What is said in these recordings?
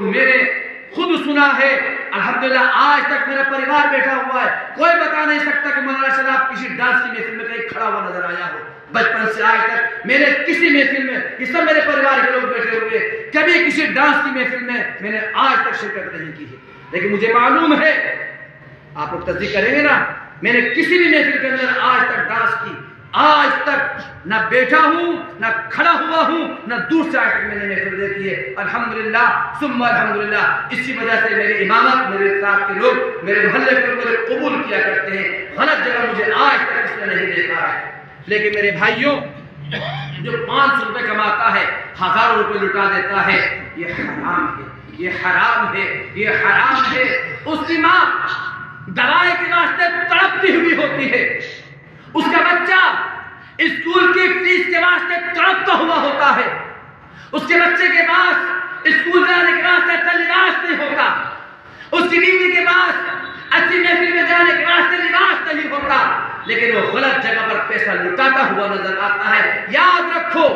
मेरे खुद सुना है, अल्हम्दुलिल्लाह आज तक मेरा परिवार बैठा हुआ है, कोई बता नहीं सकता कि मौलाना शराब किसी डांस की महफिल में कहीं खड़ा हुआ नजर आया हो। बचपन से आज तक मेरे किसी महफिल में, ये सब मेरे परिवार के लोग बैठे हुए, कभी किसी डांस की महफिल में मैंने आज तक शिरकत नहीं की है। लेकिन मुझे मालूम है, आप लोग तस्दीक करेंगे ना, मैंने किसी भी महफिल के अंदर आज तक डांस की आज तक ना बैठा हूं, ना खड़ा हुआ हूं, ना दूर से आज तक मैंने महफिल देखी है। अल्हम्दुलिल्लाह सुम्मा अल्हम्दुलिल्लाह। इसी वजह से मेरी इमामत, मेरे साथ के लोग, मेरे मोहल्ले के लोग मुझे कबूल किया करते हैं। गलत जगह मुझे आज तक किसने नहीं देखा है। लेकिन मेरे भाइयों, जो 500 रुपए कमाता है, 1000 रुपए लुटा देता है, ये हराम है, ये हराम है, ये हराम है। उसकी माँ दवाई के वास्ते तड़पती हुई होती है, उसका बच्चा स्कूल की फीस के वास्ते तड़पता हुआ होता है, उसके बच्चे के पास स्कूल जाने के वास्ते अच्छा लिबास नहीं होता, उसकी बीवी के पास अच्छी महफिल में जाने के वास्ते लिबास नहीं होता, लेकिन वो गलत जगह पर पैसा लुटाता हुआ नजर आता है। याद रखो,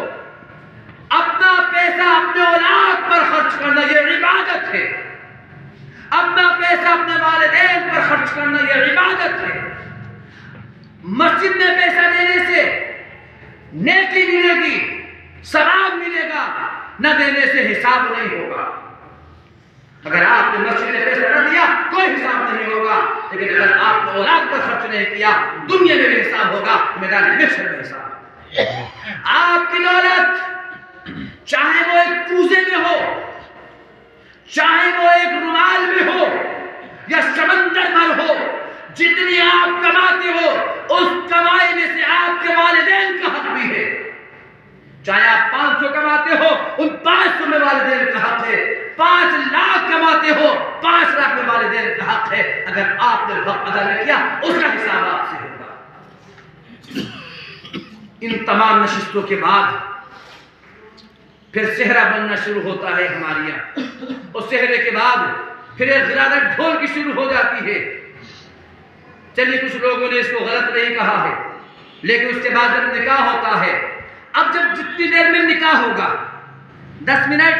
अपना पैसा अपने औलाद पर खर्च करना ये इबादत है, अपना पैसा अपने वालिदैन पर खर्च करना ये इबादत है। मस्जिद में पैसा देने से नेकी मिलेगी, सवाब मिलेगा, न देने से हिसाब नहीं होगा। अगर आपने मस्जिद में पैसा न दिया कोई हिसाब नहीं होगा, लेकिन अगर आपने औलाद पर खर्च नहीं किया दुनिया में भी हिसाब होगा, मैदान महशर में हिसाब। आपकी दौलत चाहे वो एक कूजे में हो, चाहे वो एक रुमाल में हो या समंदर भर हो, जितनी आप कमाते हो उस कमाई में से आपके वालिदैन का हक भी है। चाहे आप 500 कमाते हो, उन 500 में वालिदैन का हक है। 5 लाख कमाते हो, 5 लाख में वालिदैन का हक है। अगर आपने हक अदा नहीं किया उसका हिसाब आपसे होगा। इन तमाम नशिस्तों के बाद फिर सेहरा बनना शुरू होता है हमारे यहाँ, और सेहरे के बाद फिर एक गिरादत ढोल की शुरू हो जाती है। चलिए, कुछ लोगों ने इसको गलत नहीं कहा है, लेकिन उसके बाद जब निकाह होता है, अब जब जितनी देर में निकाह होगा, 10 मिनट,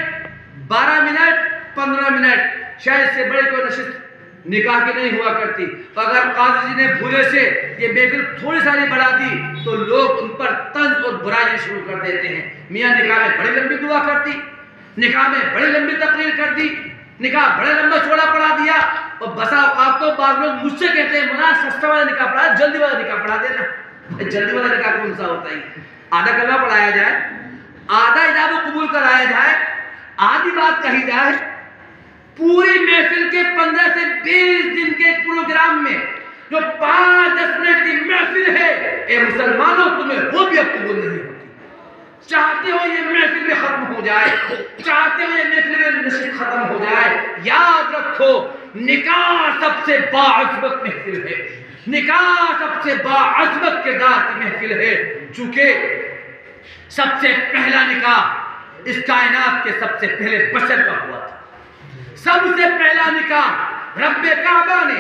12 मिनट, 15 मिनट, शायद से बड़े कोई नशिस्त निकाह की नहीं हुआ करती। तो अगर काजी जी ने भूले से ये महफिल थोड़ी सारी बढ़ा दी तो लोग उन पर तंज और बुराई शुरू कर देते हैं। मियाँ निकाह में बड़ी लंबी दुआ कर दी, निकाह में बड़ी लंबी तकरीर कर दी, निकाह बड़े लंबा चौड़ा पढ़ा दिया। और बसा आप तो बाद लोग मुझसे कहते हैं, मुना सस्ता वाला निकाह पढ़ा, जल्दी वाला निकाह पढ़ा देना। जल्दी वाला निकाह कौन सा होता है? आधा कलमा पढ़ाया जाए, आधा इजाबत कबूल कराया जाए, आधी बात कही जाए, पूरी महफिल के 15 से 20 दिन के प्रोग्राम में जो 5-10 मिनट की महफिल है, ए मुसलमानों, तुम्हें वो भी अब कबूल नहीं होती। चाहते हो ये महफिल में खत्म हो जाए, चाहते हो ये महफिल में नशीद खत्म हो जाए, याद रखो निकाह सबसे बाअज़मत महफिल है, निकाह सबसे बाअज़मत किरदार की महफिल है। चूंकि सबसे पहला निकाह इस कायनात के सबसे पहले बशर का हुआ था। सबसे पहला निकाह रब्बे काबा ने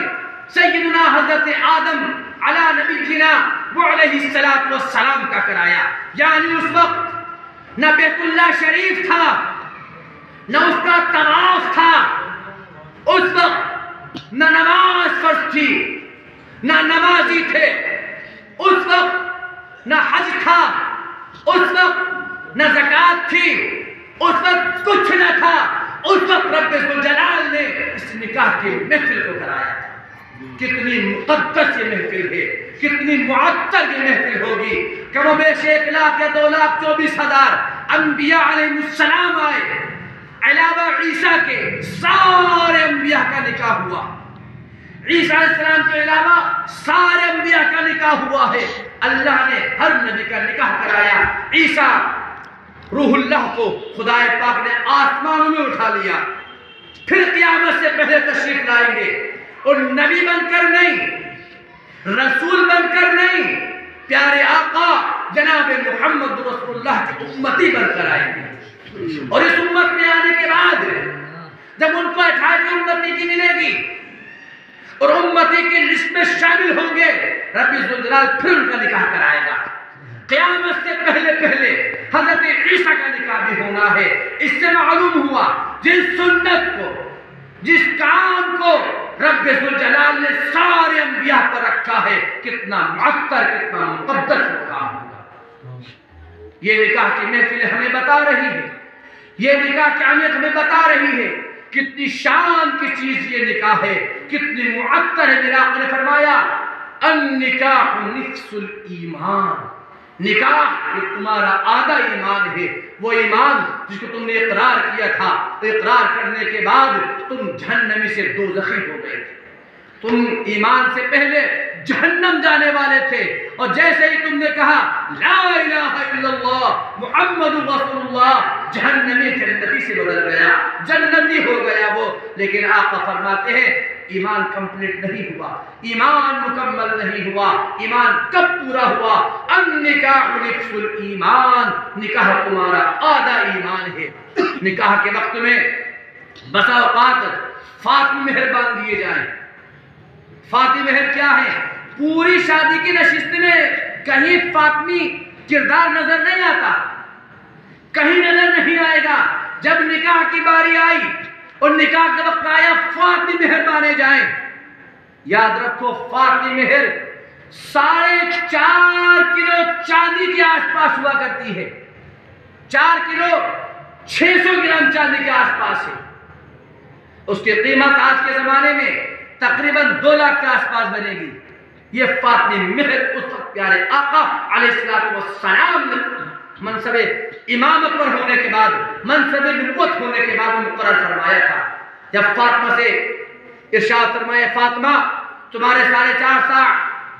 सय्यदना हजरत आदम अला नबीना व अलैहि सलात व सलाम का कराया। यानी उस वक्त न बैतुल्लाह शरीफ था, न उसका तवाफ था, उस वक्त न नमाज फर्ज थी, न नमाजी थे, उस वक्त न हज था, उस वक्त न ज़कात थी, उस वक्त कुछ न था। उस वक्त रब्बे जुल जलाल ने इस निकाह की महफिल को कराया था। कितनी मुक़द्दस ये महफिल है, कितनी मुअत्तर ये महफिल होगी। कमोबेश 1 लाख या 2,24,000 अंबिया अलैहिस्सलाम आए, अलावा ईसा के सारे अंबिया का निकाह हुआ। ईसा अलैहिस्सलाम के अलावा सारे अंबिया का निकाह हुआ है। अल्लाह ने हर नबी का निकाह कराया। ईसा रूहुल्लाह को खुदाए पाक ने आसमानों में उठा लिया, फिर क़यामत से पहले तशरीफ लाएंगे, और नबी बनकर नहीं, रसूल बनकर नहीं, प्यारे आका जनाब मोहम्मद रसूलुल्लाह की उम्मती बनकर आएंगे। और इस उम्मत में आने के बाद जब उनको 18 उम्मती की मिलेगी और उम्मती की लिस्ट में शामिल होंगे, रब्बी जुल जलाल फिर उनका निकाह कराएगा। क़यामत से पहले पहले हज़रत ईसा का निकाह भी होना है। इससे मालूम हुआ जिस सुन्नत को, जिस काम को रब्बे जुल जलाल ने सारे अंबिया पर रखा है, कितना मुअत्तर, कितना मुक़द्दस काम होगा। ये निकाह की महफिल हमें बता रही है, ये निकाह की अहमियत हमें बता रही है, कितनी शान की चीज ये निकाह है, कितनी मुअत्तर है। मेरे आका ने फरमाया अन-निकाह निस्फुल ईमान, निकाह ये तुम्हारा आधा ईमान है। वो ईमान जिसको तुमने इकरार किया था, तो इकरार करने के बाद तुम जहन्नमी से दोज़खी हो गए थे। तुम ईमान से पहले जहन्नम जाने वाले थे, और जैसे ही तुमने कहा ला इलाहा इल्लल्लाह मुहम्मदुर रसूलुल्लाह, जहन्नमी जन्नती से बदल गया, जन्नती हो गया वो। लेकिन आका फरमाते हैं ईमान कंप्लीट नहीं हुआ, ईमान मुकम्मल नहीं हुआ। ईमान कब पूरा हुआ? अन-निकाह निस्फुल ईमान, निकाह तुम्हारा आधा ईमान है। निकाह के वक्त में बसा औकात फातिमी मेहर बांध दिए जाए। फातिमी मेहर क्या है? पूरी शादी की नशिस्त में कहीं फातिमी किरदार नजर नहीं आता, कहीं नजर नहीं आएगा। जब निकाह की बारी आई और निकाह का वक्त आया, फातिमी मेहर बांधे जाए। याद रखो फातिमी मेहर 4.5 किलो चांदी के आसपास हुआ करती है। 4 किलो 600 ग्राम चांदी के आसपास है। उसकी कीमत आज के जमाने में तकरीबन 2 लाख के आसपास बनेगी। ये फातिमी मेहर उस वक्त प्यारे आका अलैहिस्सलातु वस्सलाम ने मनसबे इमामत पर होने के बाद, मनसबे नबुव्वत होने के बाद मुकर्रर फरमाया था। जब फातिमा से इरशाद फरमाया फातिमा तुम्हारे 4.5 साल